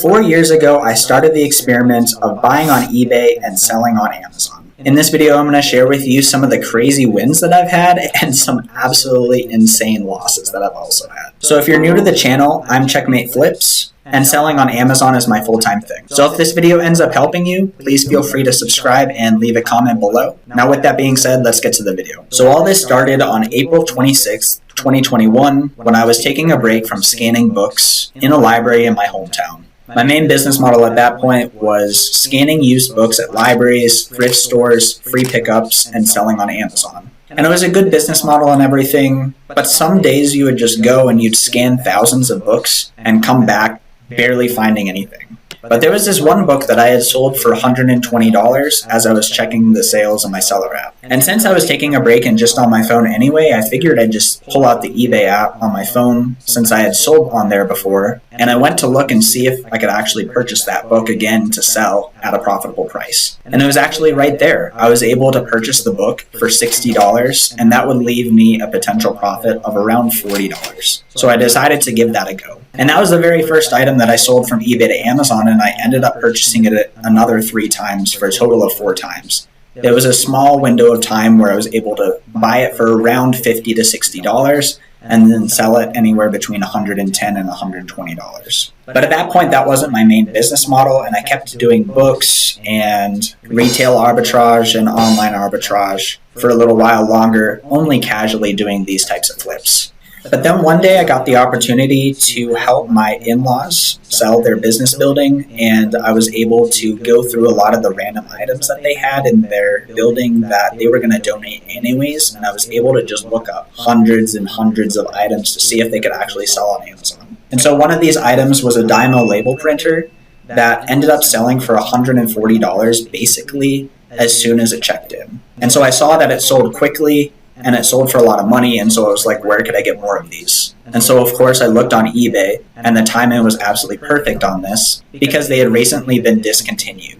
4 years ago, I started the experiment of buying on eBay and selling on Amazon. In this video, I'm going to share with you some of the crazy wins that I've had and some absolutely insane losses that I've also had. So if you're new to the channel, I'm 𝗖cieห์ and selling on Amazon is my full-time thing. So if this video ends up helping you, please feel free to subscribe and leave a comment below. Now with that being said, let's get to the video. So all this started on April 26th, 2021, when I was taking a break from scanning books in a library in my hometown. My main business model at that point was scanning used books at libraries, thrift stores, free pickups, and selling on Amazon. And it was a good business model and everything, but some days you would just go and you'd scan thousands of books and come back barely finding anything. But there was this one book that I had sold for $120 as I was checking the sales on my seller app. And since I was taking a break and just on my phone anyway, I figured I'd just pull out the eBay app on my phone since I had sold on there before. And I went to look and see if I could actually purchase that book again to sell at a profitable price. And it was actually right there. I was able to purchase the book for $60, and that would leave me a potential profit of around $40. So I decided to give that a go. And that was the very first item that I sold from eBay to Amazon, and I ended up purchasing it another 3 times for a total of 4 times. There was a small window of time where I was able to buy it for around $50 to $60 and then sell it anywhere between $110 and $120. But at that point, that wasn't my main business model, and I kept doing books and retail arbitrage and online arbitrage for a little while longer, only casually doing these types of flips. But then one day I got the opportunity to help my in-laws sell their business building, and I was able to go through a lot of the random items that they had in their building that they were going to donate anyways, and I was able to just look up hundreds and hundreds of items to see if they could actually sell on Amazon. And so one of these items was a Dymo label printer that ended up selling for $140 basically as soon as it checked in. And so I saw that it sold quickly, and it sold for a lot of money, and so I was like, where could I get more of these? And so, of course, I looked on eBay, and the timing was absolutely perfect on this because they had recently been discontinued.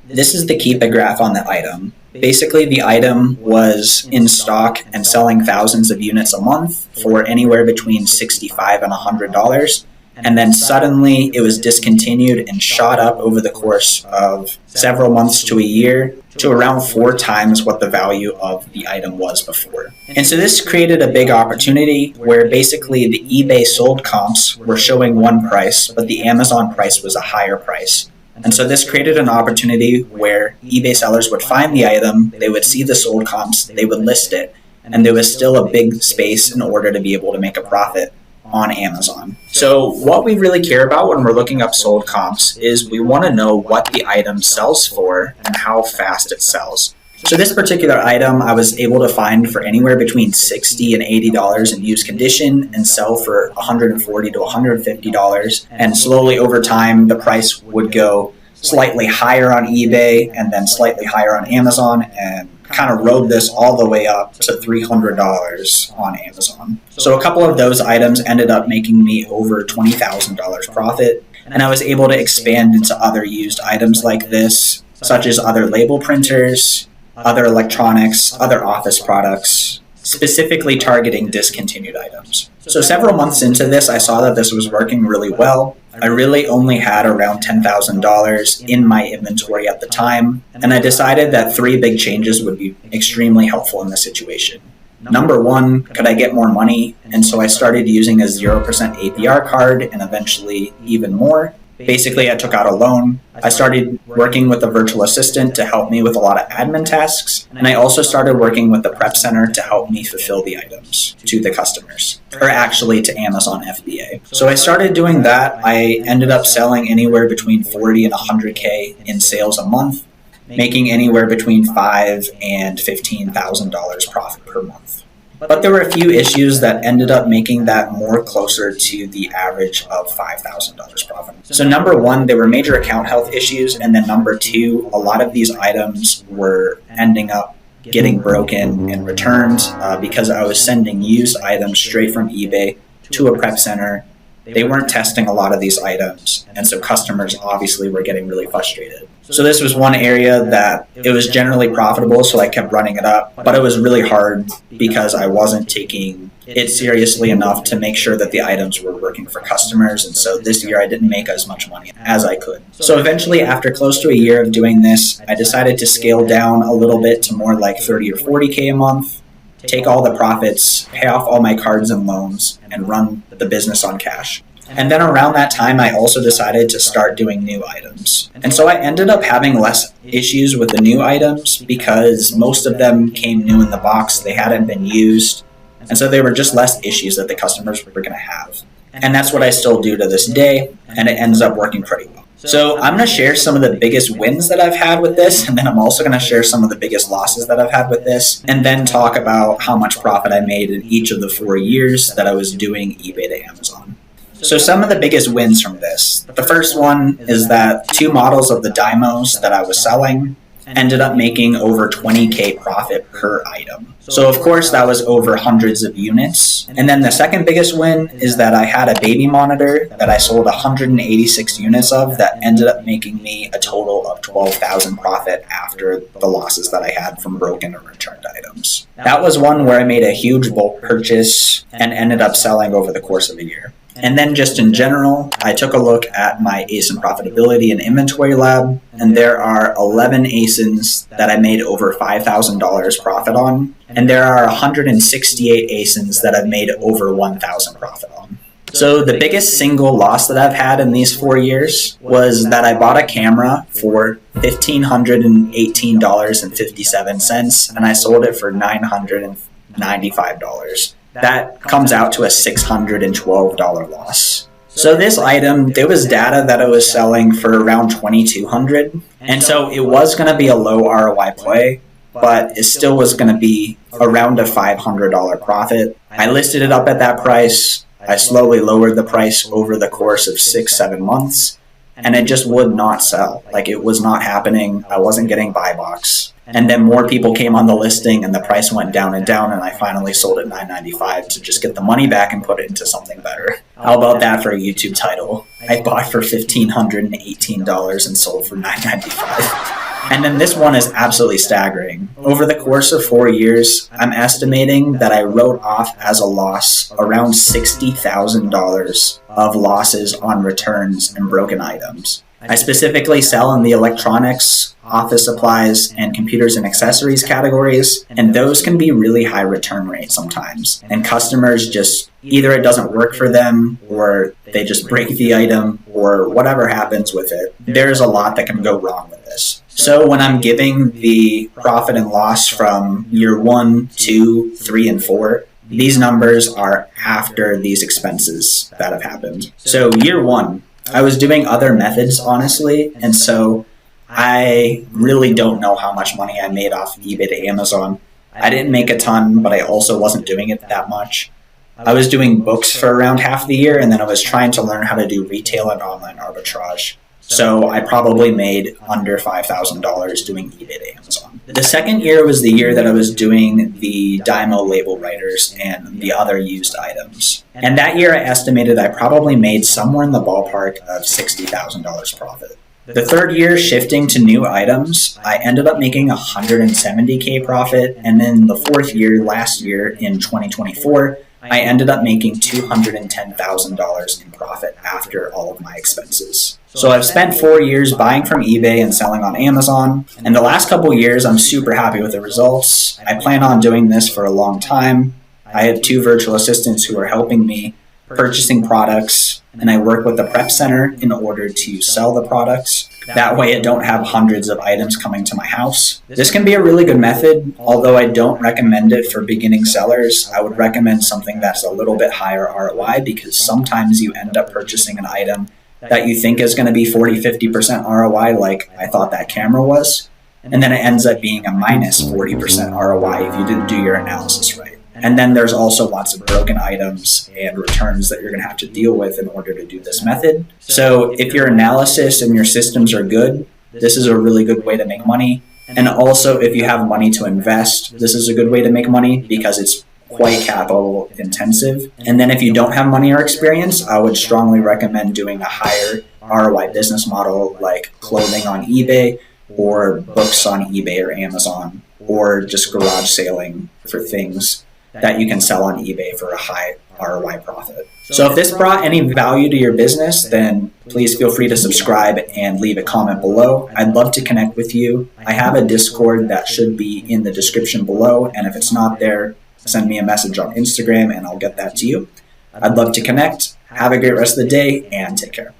This is the 𝗖cie graph on the item. Basically, the item was in stock and selling thousands of units a month for anywhere between $65 and $100. And then suddenly it was discontinued and shot up over the course of several months to a year to around 4 times what the value of the item was before. And so this created a big opportunity where basically the eBay sold comps were showing one price, but the Amazon price was a higher price. And so this created an opportunity where eBay sellers would find the item, they would see the sold comps, they would list it, and there was still a big space in order to be able to make a profit on Amazon. So what we really care about when we're looking up sold comps is we want to know what the item sells for and how fast it sells. So this particular item I was able to find for anywhere between $60 and $80 in used condition and sell for $140 to $150. And slowly over time, the price would go slightly higher on eBay and then slightly higher on Amazon, and kind of rode this all the way up to $300 on Amazon. So a couple of those items ended up making me over $20,000 profit. And I was able to expand into other used items like this, such as other label printers, other electronics, other office products, specifically targeting discontinued items. So several months into this, I saw that this was working really well. I really only had around $10,000 in my inventory at the time, and I decided that 3 big changes would be extremely helpful in this situation. Number 1, could I get more money? And so I started using a 0% APR card and eventually even more. Basically, I took out a loan. I started working with a virtual assistant to help me with a lot of admin tasks. And I also started working with the prep center to help me fulfill the items to the customers, or actually to Amazon FBA. So I started doing that. I ended up selling anywhere between $40 and $100K in sales a month, making anywhere between $5,000 and $15,000 profit per month. But there were a few issues that ended up making that more closer to the average of $5,000 profit. So number 1, there were major account health issues, and then number 2, a lot of these items were ending up getting broken and returned because I was sending used items straight from eBay to a prep center they weren't testing a lot of these items, and so customers obviously were getting really frustrated. So this was one area that it was generally profitable, so I kept running it up, but it was really hard because I wasn't taking it seriously enough to make sure that the items were working for customers, and so this year I didn't make as much money as I could. So eventually, after close to a year of doing this, I decided to scale down a little bit to more like 30 or 40K a month, take all the profits, pay off all my cards and loans, and run the business on cash. And then around that time, I also decided to start doing new items. And so I ended up having less issues with the new items because most of them came new in the box. They hadn't been used. And so there were just less issues that the customers were going to have. And that's what I still do to this day, and it ends up working pretty well. So I'm going to share some of the biggest wins that I've had with this, and then I'm also going to share some of the biggest losses that I've had with this, and then talk about how much profit I made in each of the 4 years that I was doing eBay to Amazon. So some of the biggest wins from this. The first one is that 2 models of the dymos that I was selling ended up making over 20K profit per item. So of course that was over hundreds of units. And then the second biggest win is that I had a baby monitor that I sold 186 units of that ended up making me a total of 12,000 profit after the losses that I had from broken or returned items. That was one where I made a huge bulk purchase and ended up selling over the course of a year. And then just in general, I took a look at my ASIN profitability and inventory lab, and there are 11 ASINs that I made over $5,000 profit on, and there are 168 ASINs that I've made over $1,000 profit on. So the biggest single loss that I've had in these 4 years was that I bought a camera for $1,518.57, and I sold it for $995. That comes out to a $612 loss. So this item, there was data that I was selling for around $2,200, and so it was going to be a low ROI play, but it still was going to be around a $500 profit. I listed it up at that price. I slowly lowered the price over the course of 6-7 months, and it just would not sell. Like, it was not happening. I wasn't getting buy box. And then more people came on the listing and the price went down, and I finally sold it $995 to just get the money back and put it into something better. How about that for a YouTube title? I bought for $1,518 and sold for $995. And then this one is absolutely staggering. Over the course of 4 years, I'm estimating that I wrote off as a loss around $60,000 of losses on returns and broken items. I specifically sell in the electronics, office supplies, and computers and accessories categories, and those can be really high return rates sometimes. And customers just, either it doesn't work for them, or they just break the item, or whatever happens with it. There's a lot that can go wrong with this. So when I'm giving the profit and loss from year 1, 2, 3, and 4, these numbers are after these expenses that have happened. So year 1, I was doing other methods, honestly, and so I really don't know how much money I made off eBay to Amazon. I didn't make a ton, but I also wasn't doing it that much. I was doing books for around half the year, and then I was trying to learn how to do retail and online arbitrage. So I probably made under $5,000 doing eBay to Amazon. The second year was the year that I was doing the Dymo label writers and the other used items. And that year I estimated I probably made somewhere in the ballpark of $60,000 profit. The third year, shifting to new items, I ended up making 170K profit. And then the fourth year, last year in 2024, I ended up making $210,000 in profit after all of my expenses. So I've spent 4 years buying from eBay and selling on Amazon. And the last couple years, I'm super happy with the results. I plan on doing this for a long time. I have 2 virtual assistants who are helping me purchasing products, and I work with the prep center in order to sell the products. That way I don't have hundreds of items coming to my house. This can be a really good method, although I don't recommend it for beginning sellers. I would recommend something that's a little bit higher ROI, because sometimes you end up purchasing an item that you think is going to be 40-50% ROI, like I thought that camera was, and then it ends up being a minus 40% ROI if you didn't do your analysis right. And then there's also lots of broken items and returns that you're going to have to deal with in order to do this method. So if your analysis and your systems are good, this is a really good way to make money. And also, if you have money to invest, this is a good way to make money, because it's quite capital intensive. And then if you don't have money or experience, I would strongly recommend doing a higher ROI business model like clothing on eBay or books on eBay or Amazon, or just garage sailing for things that you can sell on eBay for a high ROI profit. So if this brought any value to your business, then please feel free to subscribe and leave a comment below. I'd love to connect with you. I have a Discord that should be in the description below, and if it's not there, send me a message on Instagram and I'll get that to you. I'd love to connect. Have a great rest of the day and take care.